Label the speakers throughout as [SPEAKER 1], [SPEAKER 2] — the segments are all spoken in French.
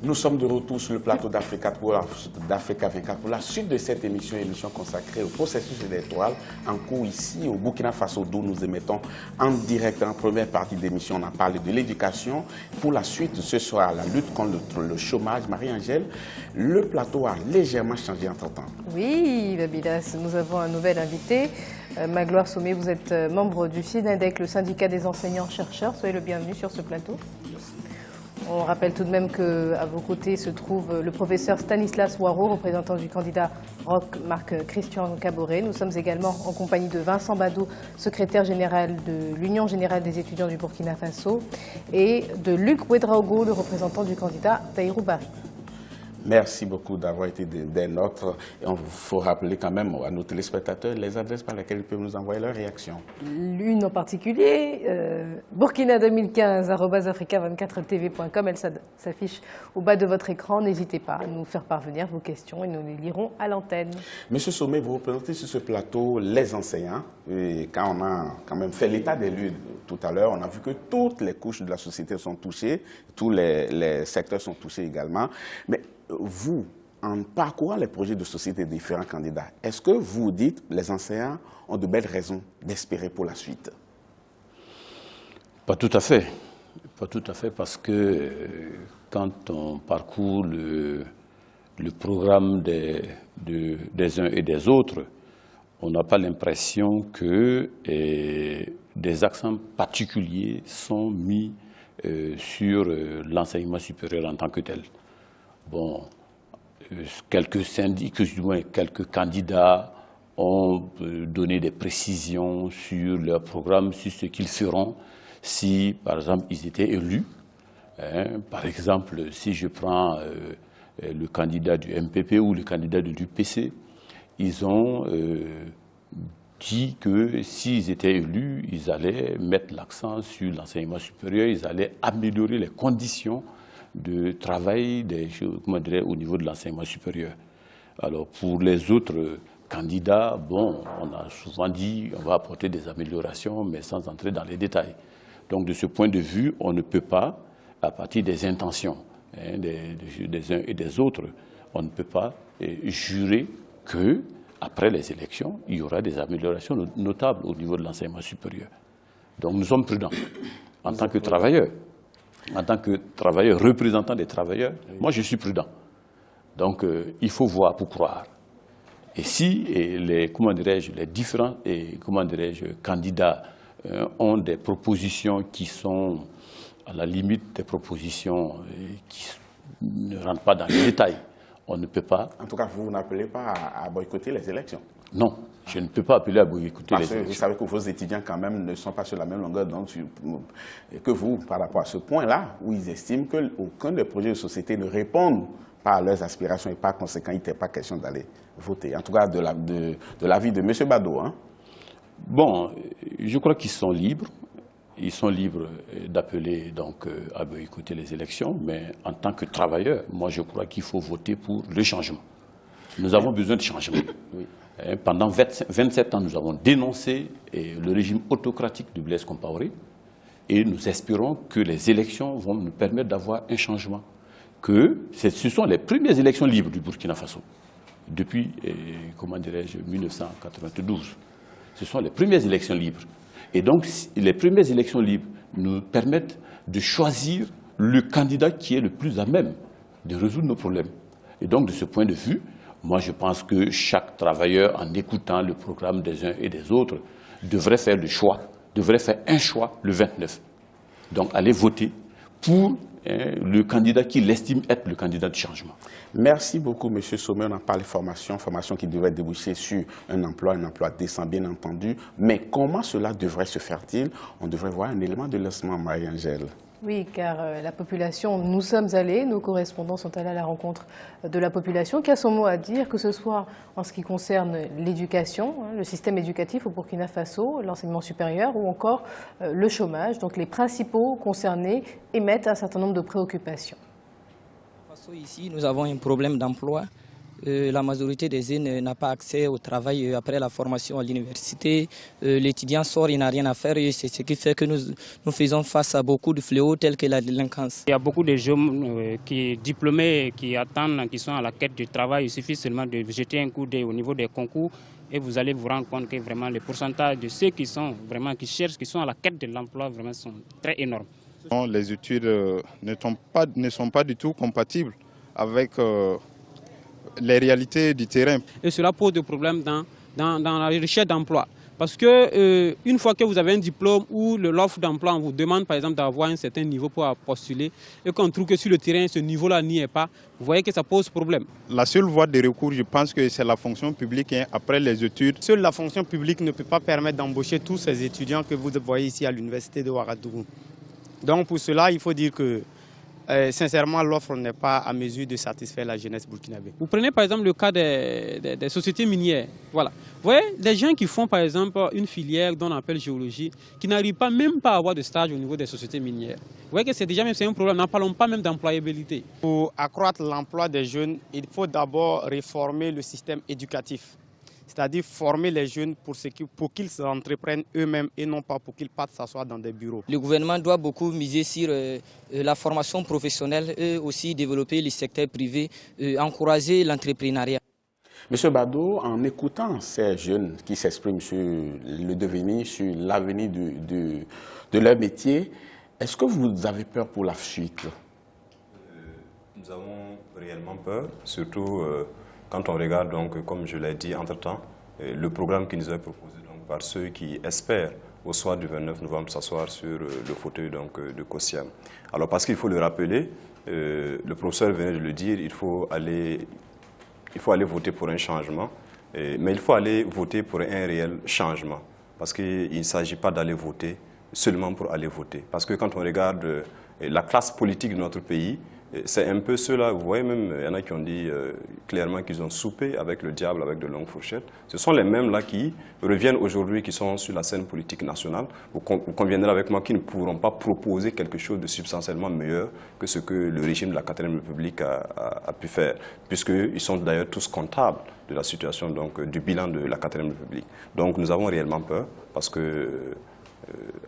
[SPEAKER 1] Nous sommes de retour sur le plateau d'Africa 24 pour la suite de cette émission consacrée au processus électoral en cours ici au Burkina Faso, d'où nous émettons en direct. En première partie d'émission, on a parlé de l'éducation. Pour la suite, ce sera la lutte contre le chômage. Marie-Angèle, le plateau a légèrement changé entre-temps.
[SPEAKER 2] Oui, Babilas, nous avons un nouvel invité. Magloire Sommet, vous êtes membre du SYNINDEC, le syndicat des enseignants-chercheurs. Soyez le bienvenu sur ce plateau. On rappelle tout de même qu'à vos côtés se trouve le professeur Stanislas Ouaro, représentant du candidat ROC Marc Christian Caboret. Nous sommes également en compagnie de Vincent Badou, secrétaire général de l'Union générale des étudiants du Burkina Faso, et de Luc Ouedraogo, le représentant du candidat Tahirou Barry.
[SPEAKER 1] Merci beaucoup d'avoir été des nôtres. Et il faut rappeler quand même à nos téléspectateurs les adresses par lesquelles ils peuvent nous envoyer leurs réactions.
[SPEAKER 2] L'une en particulier, burkina2015@africa24tv.com. Elle s'affiche au bas de votre écran. N'hésitez pas à nous faire parvenir vos questions et nous les lirons à l'antenne.
[SPEAKER 1] Monsieur Sommet, vous représentez sur ce plateau les enseignants. Et quand on a quand même fait l'état des lieux tout à l'heure, on a vu que toutes les couches de la société sont touchées, tous les secteurs sont touchés également. Mais vous, en parcourant les projets de société des différents candidats, est-ce que vous dites que les enseignants ont de belles raisons d'espérer pour la suite?
[SPEAKER 3] Pas tout à fait. Pas tout à fait, parce que quand on parcourt le programme des uns et des autres, on n'a pas l'impression que des accents particuliers sont mis sur l'enseignement supérieur en tant que tel. Bon, quelques syndicats, du moins quelques candidats ont donné des précisions sur leur programme, sur ce qu'ils feront si, par exemple, ils étaient élus. Par exemple, si je prends le candidat du MPP ou le candidat de l'UPC, ils ont dit que s'ils étaient élus, ils allaient mettre l'accent sur l'enseignement supérieur, ils allaient améliorer les conditions de travail au niveau de l'enseignement supérieur. Alors pour les autres candidats, bon, on a souvent dit on va apporter des améliorations, mais sans entrer dans les détails. Donc de ce point de vue, on ne peut pas, à partir des intentions des uns et des autres, on ne peut pas jurer que après les élections, il y aura des améliorations notables au niveau de l'enseignement supérieur. Donc nous sommes prudents en tant que travailleurs. En tant que travailleur, représentant des travailleurs, moi je suis prudent. Donc il faut voir pour croire. Et si les différents candidats ont des propositions qui sont à la limite des propositions qui ne rentrent pas dans les détails, on ne peut pas...
[SPEAKER 1] En tout cas, vous n'appelez pas à boycotter les élections?
[SPEAKER 3] Non, je ne peux pas appeler à boycotter les élections.
[SPEAKER 1] Vous savez que vos étudiants quand même ne sont pas sur la même longueur d'onde que vous par rapport à ce point-là, où ils estiment qu'aucun des projets de société ne répond pas à leurs aspirations et par conséquent, il n'était pas question d'aller voter. En tout cas, de l'avis de M. Badou. Hein.
[SPEAKER 3] Bon, je crois qu'ils sont libres. Ils sont libres d'appeler donc à boycotter les élections, mais en tant que travailleurs, moi je crois qu'il faut voter pour le changement. Nous avons besoin de changement. Oui. Pendant 27 ans, nous avons dénoncé le régime autocratique de Blaise Compaoré et nous espérons que les élections vont nous permettre d'avoir un changement. Ce sont les premières élections libres du Burkina Faso depuis, 1992. Ce sont les premières élections libres. Et donc, les premières élections libres nous permettent de choisir le candidat qui est le plus à même de résoudre nos problèmes. Et donc, de ce point de vue, moi, je pense que chaque travailleur, en écoutant le programme des uns et des autres, devrait faire un choix le 29. Donc, aller voter pour le candidat qu'il estime être le candidat du changement.
[SPEAKER 1] Merci beaucoup, M. Sommet. On a parlé formation qui devrait déboucher sur un emploi décent, bien entendu. Mais comment cela devrait se faire-t-il? On devrait voir un élément de lancement, Marie-Angèle.
[SPEAKER 2] Oui, car la population, nous sommes allés, nos correspondants sont allés à la rencontre de la population qui a son mot à dire, que ce soit en ce qui concerne l'éducation, le système éducatif au Burkina Faso, l'enseignement supérieur ou encore le chômage. Donc les principaux concernés émettent un certain nombre de préoccupations.
[SPEAKER 4] Ici, nous avons un problème d'emploi. La majorité des jeunes n'a pas accès au travail après la formation à l'université. L'étudiant sort, il n'a rien à faire et c'est ce qui fait que nous faisons face à beaucoup de fléaux tels que la délinquance.
[SPEAKER 5] Il y a beaucoup de jeunes diplômés qui attendent, qui sont à la quête du travail. Il suffit seulement de jeter un coup d'œil au niveau des concours et vous allez vous rendre compte que vraiment le pourcentage de ceux qui cherchent, qui sont à la quête de l'emploi, vraiment sont très énormes.
[SPEAKER 6] Les études ne sont pas du tout compatibles avec les réalités du terrain.
[SPEAKER 7] Et cela pose des problèmes dans la recherche d'emploi. Parce que une fois que vous avez un diplôme ou l'offre d'emploi, on vous demande par exemple d'avoir un certain niveau pour postuler et qu'on trouve que sur le terrain, ce niveau-là n'y est pas, vous voyez que ça pose problème.
[SPEAKER 6] La seule voie de recours, je pense que c'est la fonction publique après les études.
[SPEAKER 8] Seule la fonction publique ne peut pas permettre d'embaucher tous ces étudiants que vous voyez ici à l'université de Ouagadougou. Donc pour cela, il faut dire que sincèrement, l'offre n'est pas à mesure de satisfaire la jeunesse burkinabé.
[SPEAKER 7] Vous prenez par exemple le cas des sociétés minières. Voilà. Vous voyez, des gens qui font par exemple une filière dont on appelle géologie, qui n'arrivent pas même pas à avoir de stage au niveau des sociétés minières. Vous voyez que c'est déjà même un problème, n'en parlons pas même d'employabilité.
[SPEAKER 8] Pour accroître l'emploi des jeunes, il faut d'abord réformer le système éducatif. C'est-à-dire former les jeunes pour qu'ils s'entreprennent eux-mêmes et non pas pour qu'ils partent s'asseoir dans des bureaux.
[SPEAKER 4] Le gouvernement doit beaucoup miser sur la formation professionnelle et aussi développer le secteur privé, encourager l'entrepreneuriat.
[SPEAKER 1] Monsieur Bado, en écoutant ces jeunes qui s'expriment sur le devenir, sur l'avenir de leur métier, est-ce que vous avez peur pour la fuite?
[SPEAKER 9] Nous avons réellement peur, surtout quand on regarde, donc, comme je l'ai dit entre-temps, le programme qui nous est proposé donc, par ceux qui espèrent au soir du 29 novembre s'asseoir sur le fauteuil donc, de Kossiam. Alors parce qu'il faut le rappeler, le professeur venait de le dire, il faut aller voter pour un changement, mais il faut aller voter pour un réel changement. Parce qu'il ne s'agit pas d'aller voter seulement pour aller voter. Parce que quand on regarde la classe politique de notre pays, c'est un peu ceux-là, vous voyez même, il y en a qui ont dit clairement qu'ils ont soupé avec le diable, avec de longues fourchettes. Ce sont les mêmes-là qui reviennent aujourd'hui, qui sont sur la scène politique nationale. Vous conviendrez avec moi qu'ils ne pourront pas proposer quelque chose de substantiellement meilleur que ce que le régime de la 4e République a pu faire, puisqu'ils sont d'ailleurs tous comptables de la situation, donc, du bilan de la 4e République. Donc nous avons réellement peur, parce que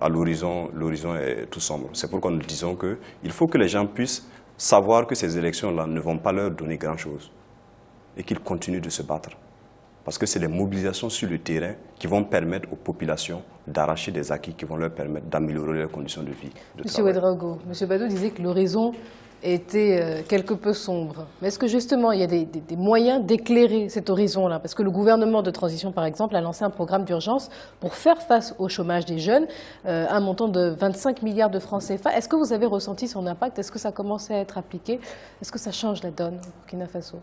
[SPEAKER 9] à l'horizon est tout sombre. C'est pourquoi nous disons qu'il faut que les gens puissent savoir que ces élections-là ne vont pas leur donner grand-chose et qu'ils continuent de se battre. Parce que c'est les mobilisations sur le terrain qui vont permettre aux populations d'arracher des acquis qui vont leur permettre d'améliorer leurs conditions de vie.
[SPEAKER 2] Monsieur Ouedraogo, Monsieur Bado disait que l'horizon était quelque peu sombre. Mais est-ce que justement il y a des moyens d'éclairer cet horizon-là? Parce que le gouvernement de transition, par exemple, a lancé un programme d'urgence pour faire face au chômage des jeunes, un montant de 25 milliards de francs CFA. Est-ce que vous avez ressenti son impact? Est-ce que ça commence à être appliqué? Est-ce que ça change la donne au Burkina Faso?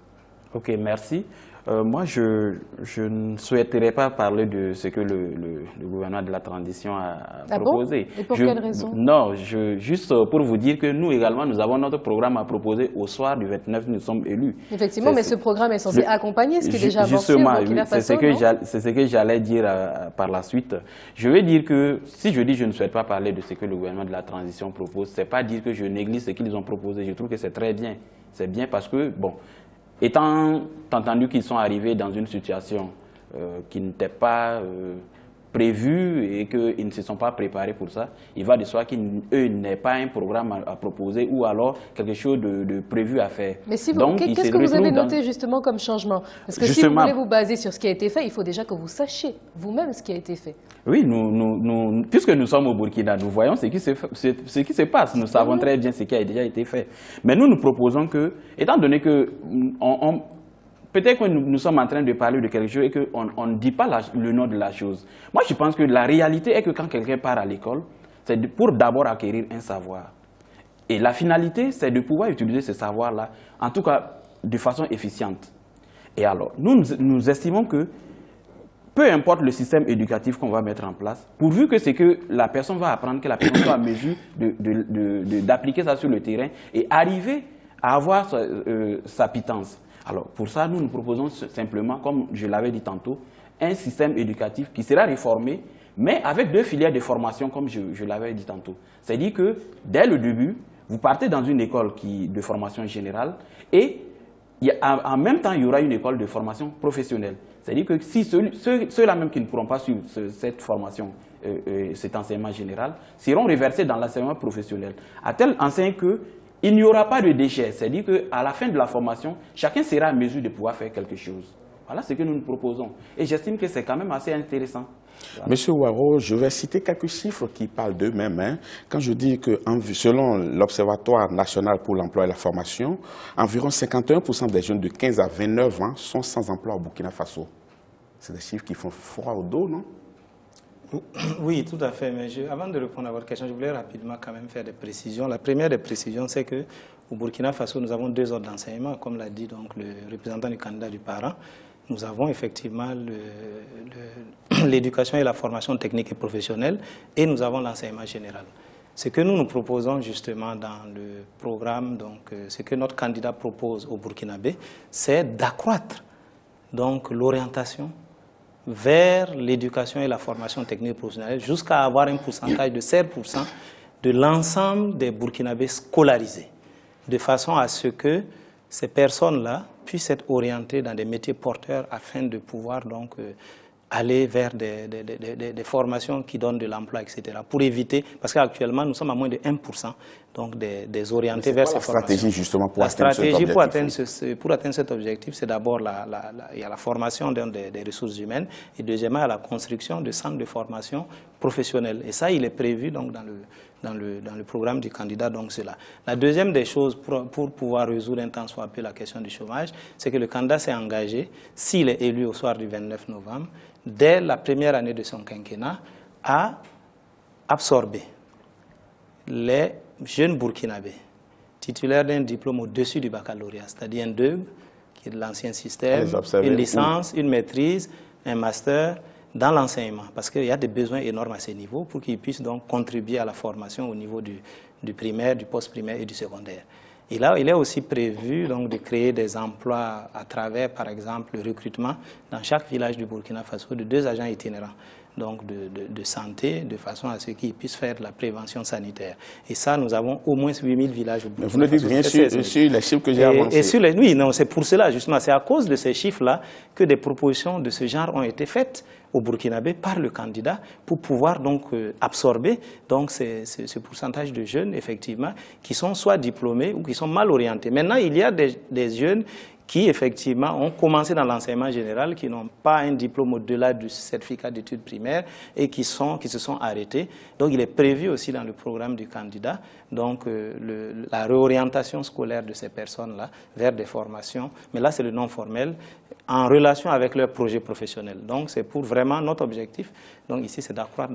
[SPEAKER 10] Ok, merci. Moi, je ne souhaiterais pas parler de ce que le gouvernement de la transition a proposé.
[SPEAKER 2] Bon? Et pour quelle raison?
[SPEAKER 10] Non, juste pour vous dire que nous également, nous avons notre programme à proposer au soir du 29, nous sommes élus.
[SPEAKER 2] Effectivement, mais ce programme est censé accompagner ce qui est déjà avancé au Burkina Faso.
[SPEAKER 10] C'est ce que j'allais dire par la suite. Je veux dire que si je dis je ne souhaite pas parler de ce que le gouvernement de la transition propose, ce n'est pas dire que je néglige ce qu'ils ont proposé. Je trouve que c'est très bien. C'est bien parce que, bon, étant entendu qu'ils sont arrivés dans une situation qui n'était pas prévue et qu'ils ne se sont pas préparés pour ça, il va de soi qu'eux n'aient pas un programme à proposer ou alors quelque chose de prévu à faire.
[SPEAKER 2] Mais si qu'est-ce que vous avez noté justement comme changement? Parce que si vous voulez vous baser sur ce qui a été fait, il faut déjà que vous sachiez vous-même ce qui a été fait.
[SPEAKER 10] Oui, puisque nous sommes au Burkina, nous voyons ce qui se passe. Nous savons très bien ce qui a déjà été fait. Mais nous proposons que, étant donné que peut-être que nous sommes en train de parler de quelque chose et qu'on ne dit pas le nom de la chose. Moi, je pense que la réalité est que quand quelqu'un part à l'école, c'est pour d'abord acquérir un savoir. Et la finalité, c'est de pouvoir utiliser ce savoir-là, en tout cas de façon efficiente. Et alors, nous estimons que peu importe le système éducatif qu'on va mettre en place, pourvu que c'est que la personne va apprendre, que la personne soit en mesure d'appliquer ça sur le terrain et arriver à avoir sa pitance. Alors, pour ça, nous proposons simplement, comme je l'avais dit tantôt, un système éducatif qui sera réformé, mais avec 2 filières de formation, comme je l'avais dit tantôt. C'est-à-dire que, dès le début, vous partez dans une école de formation générale et en même temps, il y aura une école de formation professionnelle. C'est-à-dire que si ceux-là même qui ne pourront pas suivre cette formation, cet enseignement général, seront reversés dans l'enseignement professionnel, à telle enseigne qu'il n'y aura pas de déchets. C'est-à-dire qu'à la fin de la formation, chacun sera à mesure de pouvoir faire quelque chose. Voilà ce que nous nous proposons. Et j'estime que c'est quand même assez intéressant. Voilà.
[SPEAKER 1] Monsieur Ouaro, je vais citer quelques chiffres qui parlent d'eux-mêmes. Hein. Quand je dis que selon l'Observatoire national pour l'emploi et la formation, environ 51% des jeunes de 15 à 29 ans sont sans emploi au Burkina Faso. C'est des chiffres qui font froid au dos, non?
[SPEAKER 11] Oui, tout à fait. Mais avant de répondre à votre question, je voulais rapidement quand même faire des précisions. La première des précisions, c'est qu'au Burkina Faso, nous avons 2 ordres d'enseignement, comme l'a dit donc le représentant du candidat du parent. Nous avons effectivement l'éducation et la formation technique et professionnelle, et nous avons l'enseignement général. Ce que nous proposons justement dans le programme, donc ce que notre candidat propose au Burkinabé, c'est d'accroître donc l'orientation vers l'éducation et la formation technique et professionnelle jusqu'à avoir un pourcentage de 7% de l'ensemble des Burkinabés scolarisés, de façon à ce que ces personnes-là puissent être orientées dans des métiers porteurs afin de pouvoir donc aller vers des formations qui donnent de l'emploi, etc. Pour éviter, parce qu'actuellement nous sommes à moins de 1% donc des orientés vers ces formations. La stratégie justement pour atteindre cet objectif? Pour atteindre cet objectif, c'est d'abord il y a la formation des ressources humaines et deuxièmement il y a la construction de centres de formation professionnelle. Et ça, il est prévu donc dans le programme du candidat. Donc c'est là. La deuxième des choses pour pouvoir résoudre un tant soit peu la question du chômage, c'est que le candidat s'est engagé, s'il est élu au soir du 29 novembre, dès la première année de son quinquennat, à absorber les jeunes burkinabés titulaires d'un diplôme au-dessus du baccalauréat, c'est-à-dire un DEUB, qui est de l'ancien système, une licence, une maîtrise, un master dans l'enseignement, parce qu'il y a des besoins énormes à ces niveaux pour qu'ils puissent donc contribuer à la formation au niveau du primaire, du post-primaire et du secondaire. Et là, il est aussi prévu donc, de créer des emplois à travers, par exemple, le recrutement dans chaque village du Burkina Faso de 2 agents itinérants donc de santé, de façon à ce qu'ils puissent faire de la prévention sanitaire. Et ça, nous avons au moins 8000 villages au Burkina Faso.
[SPEAKER 1] Vous ne dites rien sur les chiffres que j'ai avancés.
[SPEAKER 11] Oui, non, c'est pour cela, justement. C'est à cause de ces chiffres-là que des propositions de ce genre ont été faites au Burkinabé par le candidat pour pouvoir donc absorber donc ce pourcentage de jeunes, effectivement, qui sont soit diplômés ou qui sont mal orientés. Maintenant, il y a des jeunes qui, effectivement, ont commencé dans l'enseignement général, qui n'ont pas un diplôme au-delà du certificat d'études primaires et qui se sont arrêtés. Donc, il est prévu aussi dans le programme du candidat donc, la réorientation scolaire de ces personnes-là vers des formations, mais là, c'est le non formel, en relation avec leur projet professionnel. Donc, c'est pour vraiment notre objectif. Donc, ici, c'est d'accroître